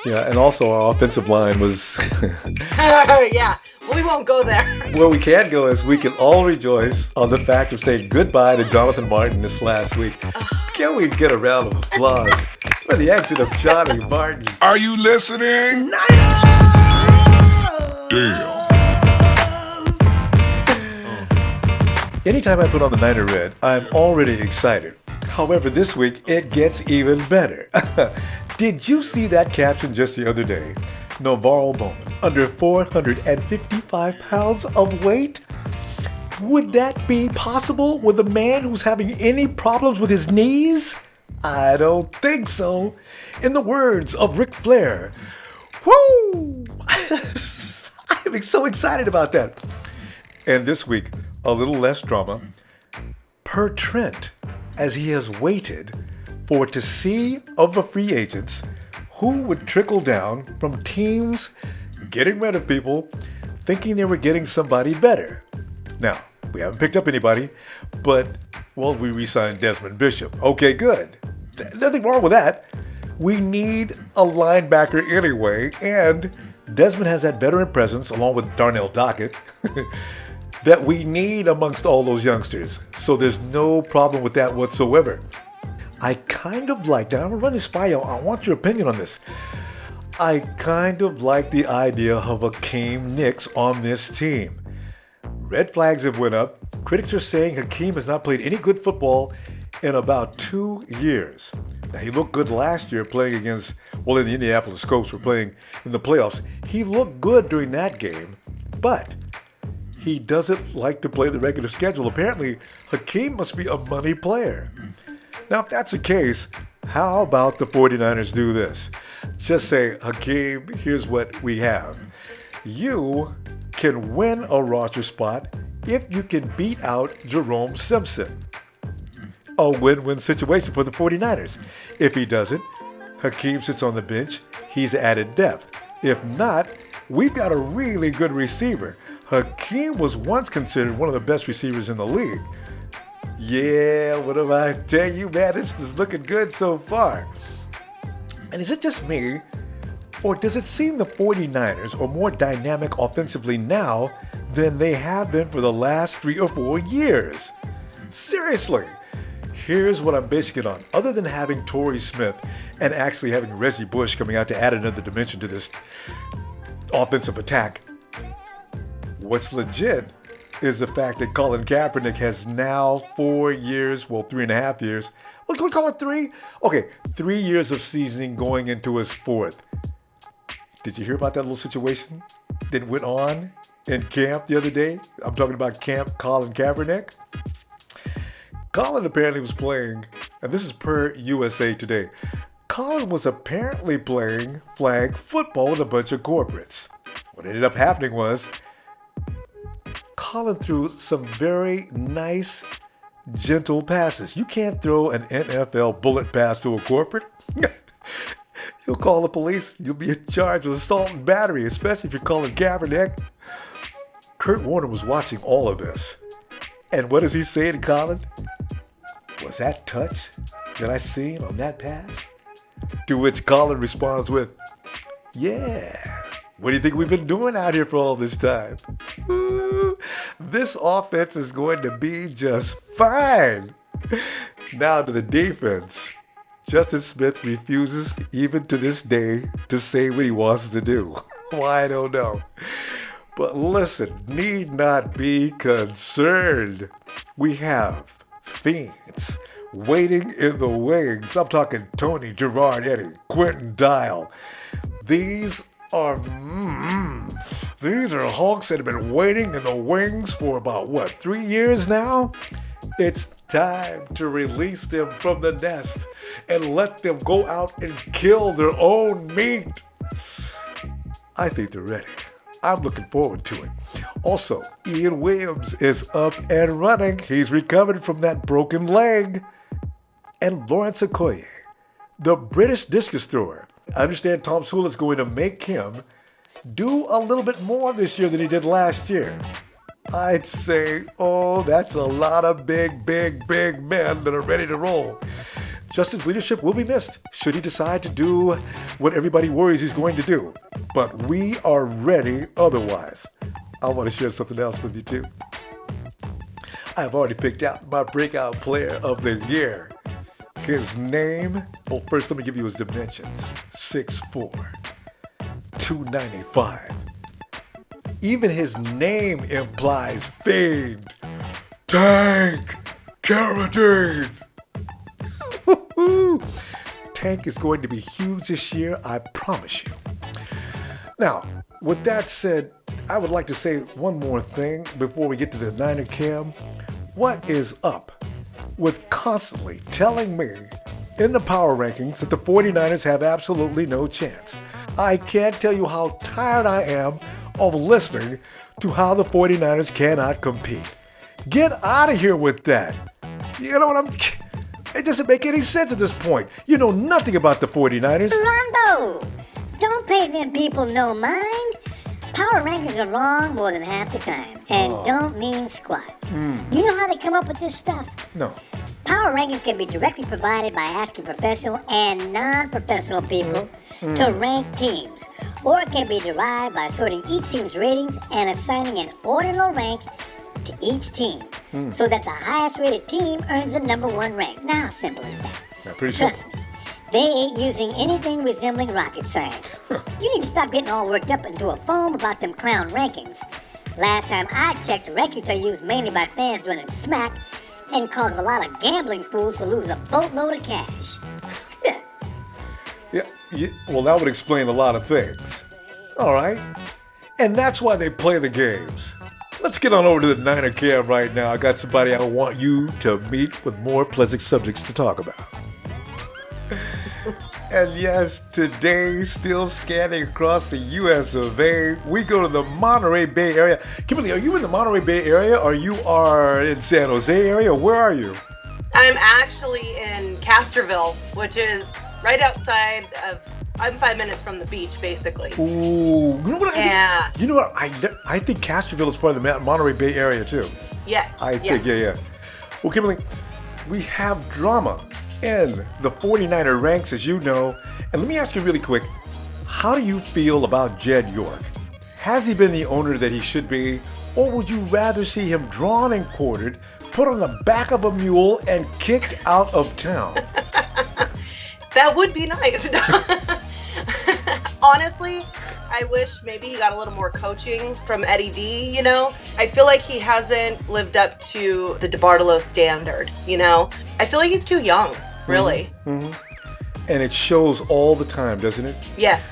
Yeah, and also our offensive line was... Yeah, well, we won't go there. Where we can go is we can all rejoice on the fact of saying goodbye to Jonathan Martin this last week. Can we get a round of applause for the exit of Johnny Martin? Are you listening? Damn. Anytime I put on the Niner Red, I'm already excited. However, this week, it gets even better. Did you see that caption just the other day? Navorro Bowman, under 455 pounds of weight? Would that be possible with a man who's having any problems with his knees? I don't think so. In the words of Ric Flair, woo! I'm so excited about that. And this week, a little less drama. Per Trent, as he has waited for to see of the free agents who would trickle down from teams getting rid of people thinking they were getting somebody better. Now, we haven't picked up anybody, but, well, we re-signed Desmond Bishop. Okay, good. Nothing wrong with that. We need a linebacker anyway, and Desmond has that veteran presence, along with Darnell Dockett, that we need amongst all those youngsters. So there's no problem with that whatsoever. I kind of like, now I'm going to run this by you. I want your opinion on this. I kind of like the idea of Hakeem Nicks on this team. Red flags have went up. Critics are saying Hakeem has not played any good football in about 2 years. Now, he looked good last year playing against, well, in the Indianapolis Scopes were playing in the playoffs. He looked good during that game, but he doesn't like to play the regular schedule. Apparently, Hakeem must be a money player. Now, if that's the case, how about the 49ers do this? Just say, Hakeem, here's what we have. You can win a roster spot if you can beat out Jerome Simpson. A win-win situation for the 49ers. If he doesn't, Hakeem sits on the bench. He's added depth. If not, we've got a really good receiver. Hakeem was once considered one of the best receivers in the league. Yeah, what do I tell you, man? This is looking good so far. And is it just me, or does it seem the 49ers are more dynamic offensively now than they have been for the last 3 or 4 years? Seriously, here's what I'm basing it on. Other than having Torrey Smith and actually having Reggie Bush coming out to add another dimension to this offensive attack, what's legit is the fact that Colin Kaepernick has now 4 years, well, 3.5 years. Well, can we call it 3? Okay, 3 years of seasoning going into his 4th. Did you hear about that little situation that went on in camp the other day? I'm talking about Camp Colin Kaepernick. Colin apparently was playing, and this is per USA Today, Colin was apparently playing flag football with a bunch of corporates. What ended up happening was Colin threw some very nice, gentle passes. You can't throw an NFL bullet pass to a corporate. You'll call the police. You'll be charged with assault and battery, especially if you're calling Kaepernick. Kurt Warner was watching all of this. And what does he say to Colin? Was that touch that I seen on that pass? To which Colin responds with, yeah. What do you think we've been doing out here for all this time? This offense is going to be just fine. Now to the defense. Justin Smith refuses, even to this day, to say what he wants to do. Why, I don't know. But listen, need not be concerned. We have fiends waiting in the wings. I'm talking Tony Jerod-Eddie, Quinton Dial. These are Hawks that have been waiting in the wings for about, 3 years now? It's time to release them from the nest and let them go out and kill their own meat. I think they're ready. I'm looking forward to it. Also, Ian Williams is up and running. He's recovered from that broken leg. And Lawrence Okoye, the British discus thrower. I understand Tom Sewell is going to make him do a little bit more this year than he did last year. I'd say, that's a lot of big men that are ready to roll. Justin's leadership will be missed should he decide to do what everybody worries he's going to do. But we are ready otherwise. I want to share something else with you too. I've already picked out my breakout player of the year. His name, well, first let me give you his dimensions. 6'4", 295. Even his name implies fame. Tank Carradine. Tank is going to be huge this year, I promise you. Now, with that said, I would like to say one more thing before we get to the Niner Cam. What is up with constantly telling me in the power rankings that the 49ers have absolutely no chance? I can't tell you how tired I am of listening to how the 49ers cannot compete. Get out of here with that. You know what it doesn't make any sense at this point. You know nothing about the 49ers. Ronbo! Don't pay them people no mind. Power rankings are wrong more than half the time and don't mean squat. You know how they come up with this stuff? No. Power rankings can be directly provided by asking professional and non-professional people to rank teams. Or it can be derived by sorting each team's ratings and assigning an ordinal rank to each team so that the highest rated team earns the number one rank. Now, how simple is that? Pretty Trust simple. me, they ain't using anything resembling rocket science. You need to stop getting all worked up into a foam about them clown rankings. Last time I checked, rankings are used mainly by fans running smack and cause a lot of gambling fools to lose a boatload of cash. Yeah, well, that would explain a lot of things. All right. And that's why they play the games. Let's get on over to the Niner Cam right now. I got somebody I want you to meet with more pleasant subjects to talk about. And yes, today, still scanning across the U.S. of A., we go to the Monterey Bay area. Kimberly, are you in the Monterey Bay area or you are in San Jose area? Where are you? I'm actually in Castroville, which is right outside of, I'm 5 minutes from the beach, basically. Ooh. You know what? Yeah. You know what? I think Castroville is part of the Monterey Bay area, too. Yes. I think, yeah. Well, Kimberly, we have drama in the 49er ranks, as you know. And let me ask you really quick, how do you feel about Jed York? Has he been the owner that he should be, or would you rather see him drawn and quartered, put on the back of a mule, and kicked out of town? That would be nice. Honestly, I wish maybe he got a little more coaching from Eddie D, you know? I feel like he hasn't lived up to the DeBartolo standard, you know? I feel like he's too young, really. Mm-hmm. And it shows all the time, doesn't it? Yes.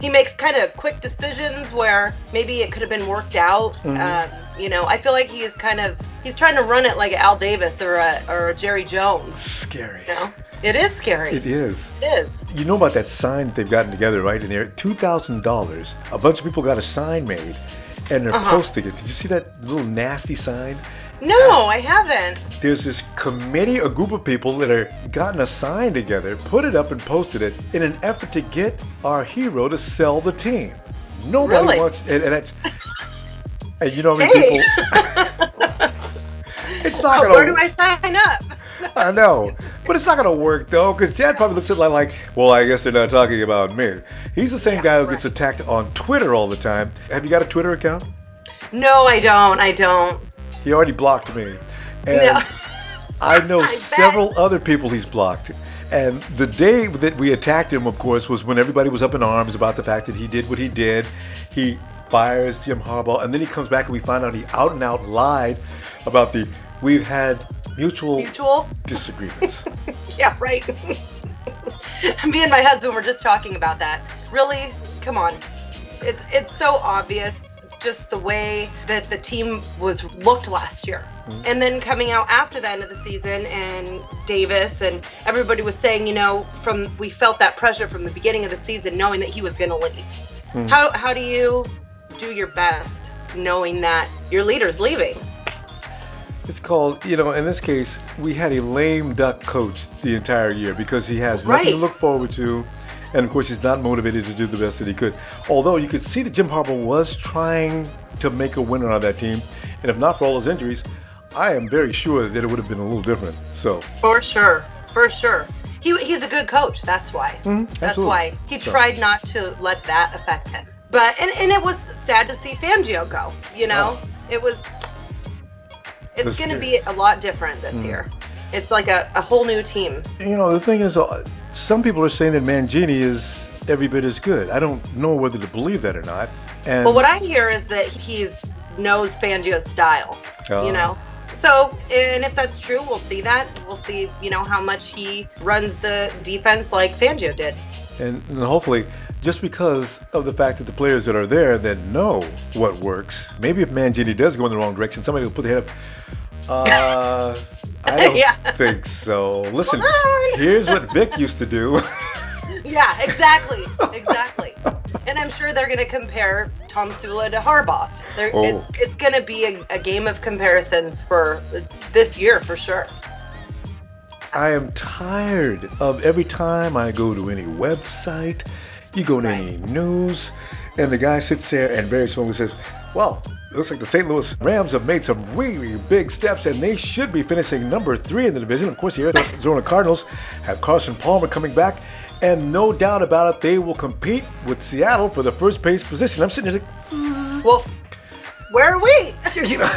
He makes kind of quick decisions where maybe it could have been worked out. You know, I feel like he's trying to run it like Al Davis or a Jerry Jones. Scary. You know? It is scary. It is. It is. You know about that sign that they've gotten together, right? And they're $2,000. A bunch of people got a sign made, and they're posting it. Did you see that little nasty sign? No, I haven't. There's this committee, a group of people that are gotten a sign together, put it up and posted it in an effort to get our hero to sell the team. Nobody Really? wants, and that's, and you know how many people. It's not gonna. Where do I sign up? I know, but it's not gonna work though, because Jed probably looks at it like, well, I guess they're not talking about me. He's the same guy who gets attacked on Twitter all the time. Have you got a Twitter account? No, I don't. He already blocked me. And No. I know I several other people he's blocked. And the day that we attacked him, of course, was when everybody was up in arms about the fact that he did what he did. He fires Jim Harbaugh, and then he comes back and we find out he out and out lied about we've had mutual disagreements. Yeah, right. Me and my husband were just talking about that. Really? Come on. It's so obvious just the way that the team looked last year. And then coming out after the end of the season, and Davis and everybody was saying, you know, we felt that pressure from the beginning of the season, knowing that he was going to leave. How do you do your best knowing that your leader's leaving? It's called, you know, in this case, we had a lame duck coach the entire year because he has nothing to look forward to. And of course, he's not motivated to do the best that he could. Although you could see that Jim Harbaugh was trying to make a winner on that team. And if not for all those injuries, I am very sure that it would have been a little different. So For sure. For sure. He's a good coach. That's why. That's why he tried not to let that affect him. But and it was sad to see Fangio go. You know, it's going to be a lot different this year. It's like a whole new team. You know, the thing is, some people are saying that Mangini is every bit as good. I don't know whether to believe that or not. And well, what I hear is that knows Fangio's style. You know. So, and if that's true, we'll see that. We'll see, you know, how much he runs the defense like Fangio did. And hopefully, just because of the fact that the players that are there that know what works, maybe if Mangini does go in the wrong direction, somebody will put their head up. I don't think so. Listen, here's what Vic used to do. Yeah, exactly. And I'm sure they're going to compare Tom Sula to Harbaugh. It's going to be a game of comparisons for this year, for sure. I am tired of every time I go to any website, you go to any news, and the guy sits there and very slowly says, well, it looks like the St. Louis Rams have made some really big steps, and they should be finishing number 3 in the division. Of course, the Arizona Cardinals have Carson Palmer coming back, and no doubt about it, they will compete with Seattle for the first place position. I'm sitting there like, well, where are we? You know,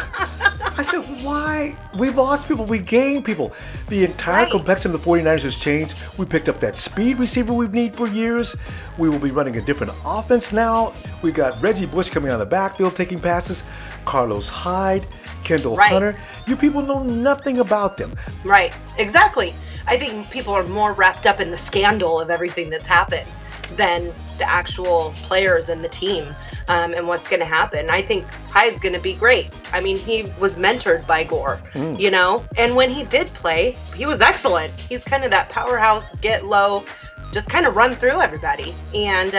I said, why? We lost people, we gained people. The entire complexity of the 49ers has changed. We picked up that speed receiver we've needed for years. We will be running a different offense now. We got Reggie Bush coming out of the backfield taking passes. Carlos Hyde, Kendall Hunter. You people know nothing about them. Right, exactly. I think people are more wrapped up in the scandal of everything that's happened than the actual players and the team and what's going to happen. I think Hyde's going to be great. I mean, he was mentored by Gore, you know, and when he did play, he was excellent. He's kind of that powerhouse, get low, just kind of run through everybody. And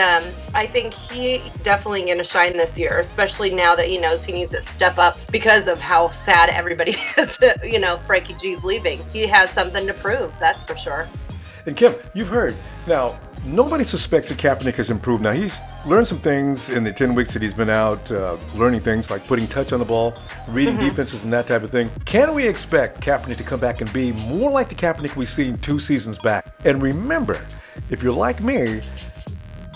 I think he definitely going to shine this year, especially now that he knows he needs to step up because of how sad everybody is, you know, Frankie G's leaving. He has something to prove, that's for sure. And Kim, you've heard. Now, nobody suspects that Kaepernick has improved. Now, he's learned some things in the 10 weeks that he's been out, learning things like putting touch on the ball, reading defenses and that type of thing. Can we expect Kaepernick to come back and be more like the Kaepernick we've seen 2 seasons back? And remember, if you're like me,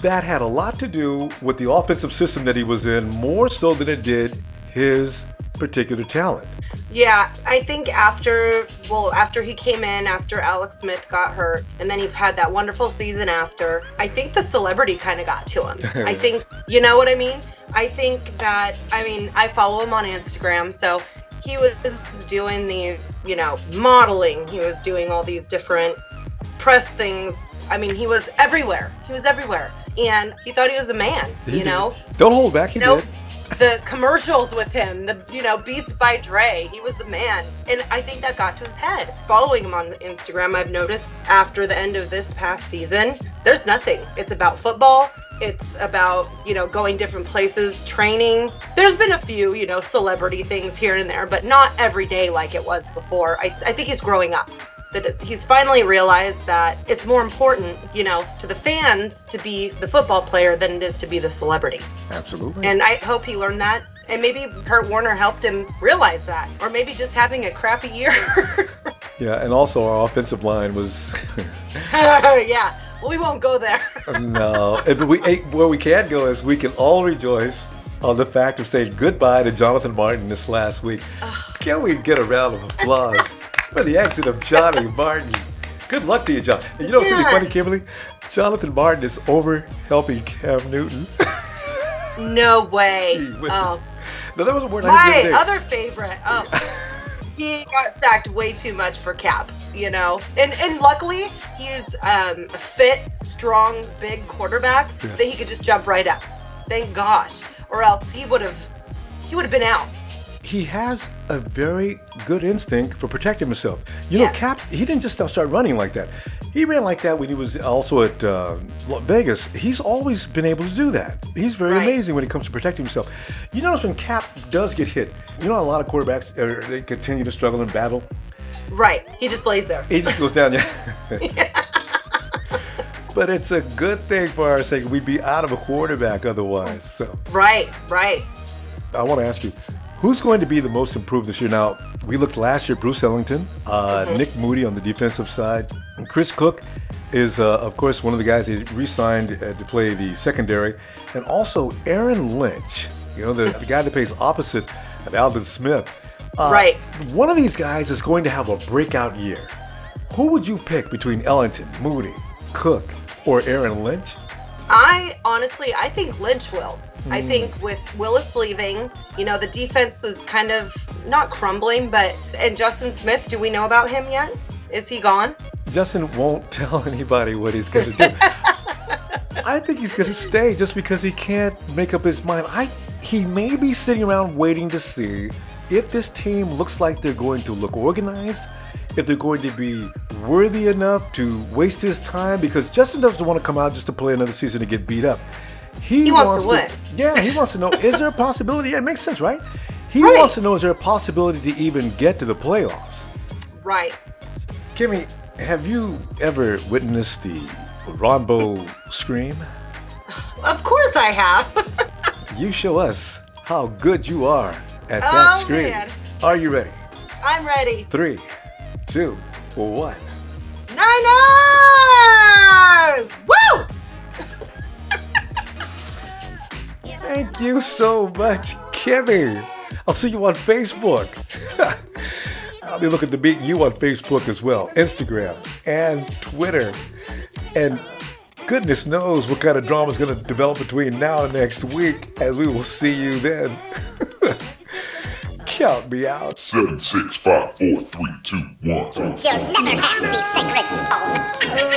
that had a lot to do with the offensive system that he was in, more so than it did his particular talent. Yeah, I think after he came in, after Alex Smith got hurt, and then he had that wonderful season after, I think the celebrity kind of got to him. I think, you know what I mean? I think that, I mean, I follow him on Instagram, so he was doing these, you know, modeling. He was doing all these different press things. I mean, he was everywhere. And he thought he was a man, you know? Don't hold back, he did. The commercials with him, the, you know, Beats by Dre, he was the man. And I think that got to his head. Following him on Instagram, I've noticed after the end of this past season, there's nothing. It's about football. It's about, you know, going different places, training. There's been a few, you know, celebrity things here and there, but not every day like it was before. I think he's growing up. That he's finally realized that it's more important, you know, to the fans to be the football player than it is to be the celebrity. Absolutely. And I hope he learned that. And maybe Kurt Warner helped him realize that. Or maybe just having a crappy year. Yeah, and also our offensive line was... Yeah, well, we won't go there. No, but where we can go is we can all rejoice on the fact of saying goodbye to Jonathan Martin this last week. Can we get a round of applause for the exit of Johnny Martin? Good luck to you, John. And you know what's really funny, Kimberly? Jonathan Martin is over helping Cam Newton. No way. No, that was a word my other favorite. He got stacked way too much for Cap, you know. And luckily, he's a fit, strong, big quarterback that he could just jump right up. Thank gosh. Or else he would have been out. He has a very good instinct for protecting himself. You know, Cap, he didn't just start running like that. He ran like that when he was also at Vegas. He's always been able to do that. He's very amazing when it comes to protecting himself. You notice when Cap does get hit, you know, a lot of quarterbacks, they continue to struggle and battle. Right. He just lays there. He just goes down, yeah. But it's a good thing for our sake. We'd be out of a quarterback otherwise. So. Right. I want to ask you, Who's going to be the most improved this year? Now, we looked last year, Bruce Ellington, Nick Moody on the defensive side. And Chris Cook is, of course, one of the guys he re-signed to play the secondary. And also Aaron Lynch, the guy that plays opposite of Alvin Smith. Right. One of these guys is going to have a breakout year. Who would you pick between Ellington, Moody, Cook, or Aaron Lynch? I think Lynch will. I think with Willis leaving, the defense is kind of not crumbling, and Justin Smith, do we know about him yet? Is he gone? Justin won't tell anybody what he's going to do. I think he's going to stay just because he can't make up his mind. He may be sitting around waiting to see if this team looks like they're going to look organized, if they're going to be worthy enough to waste his time, because Justin doesn't want to come out just to play another season to get beat up. He wants to win. Yeah, he wants to know, is there a possibility? Yeah, it makes sense, right? He wants to know, is there a possibility to even get to the playoffs? Right. Kimmy, have you ever witnessed the Ronbo scream? Of course I have. You show us how good you are at that scream. Man. Are you ready? I'm ready. 3, 2, 1. Niners! Woo! Thank you so much, Kimmy. I'll see you on Facebook. I'll be looking to meet you on Facebook as well, Instagram and Twitter. And goodness knows what kind of drama is going to develop between now and next week, as we will see you then. Count me out. 7, 6, 5, 4, 3, 2, 1. You'll never have the sacred stone.